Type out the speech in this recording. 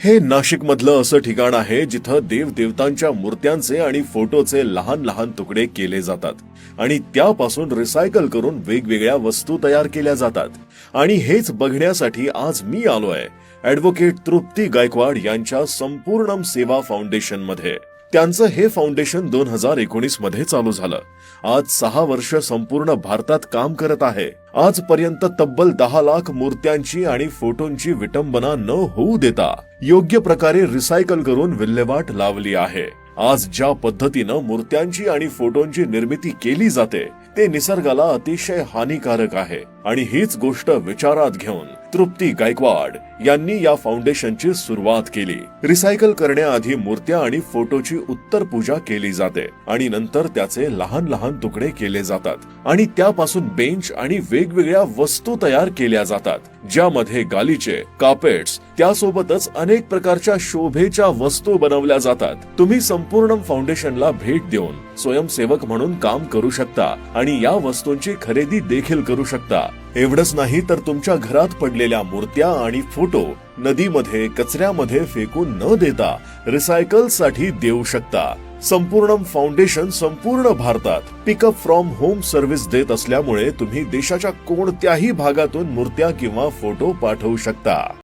हे नाशिकमधलं असं ठिकाण आहे जिथं देवदेवतांच्या मूर्त्यांचे आणि फोटोचे लहान लहान तुकडे केले जातात आणि त्यापासून रिसायकल करून वेगवेगळ्या वस्तू तयार केल्या जातात। आणि हेच बघण्यासाठी आज मी आलोय ॲडव्होकेट तृप्ती गायकवाड यांच्या संपूर्णम सेवा फाउंडेशन मध्ये। त्यांचं हे फाउंडेशन 2019 मध्ये चालू झालं। आज 6 वर्ष संपूर्ण भारतात काम करत आहे। आजपर्यंत तब्बल 10 लाख मूर्त्यांची आणि फोटोंची विटंबना न होऊ देता योग्य प्रकारे रिसायकल करून विल्हेवाट लावली आहे। आज ज्या पद्धतीनं मूर्त्यांची आणि फोटोंची निर्मिती केली जाते ते निसर्गाला अतिशय हानिकारक आहे आणि हीच गोष्ट विचारात घेऊन तृप्ती गायकवाड यांनी या फाउंडेशनची सुरुवात केली। रिसायकल करण्याआधी मूर्त्या आणि फोटोची उत्तर पूजा केली जाते आणि नंतर त्याचे लहान लहान तुकडे केले जातात आणि त्यापासून बेंच आणि वेगवेगळ्या वस्तू तयार केल्या जातात, ज्यामध्ये गालिचे, कार्पेट्स, त्यासोबतच अनेक प्रकारच्या शोभेच्या वस्तू बनवल्या जातात। तुम्ही संपूर्ण फाउंडेशनला भेट देऊन स्वयंसेवक म्हणून काम करू शकता आणि या वस्तूंची खरेदी देखील करू शकता। एवढंच नाही तर तुमच्या घरात पडलेल्या मूर्त्या आणि फोटो नदीमध्ये, कचऱ्यामध्ये फेकून न देता रिसायकल साठी देऊ शकता। संपूर्ण फाउंडेशन संपूर्ण भारतात पिकअप फ्रॉम होम सर्व्हिस देत असल्यामुळे तुम्ही देशाच्या कोणत्याही भागातून मूर्त्या किंवा फोटो पाठवू शकता।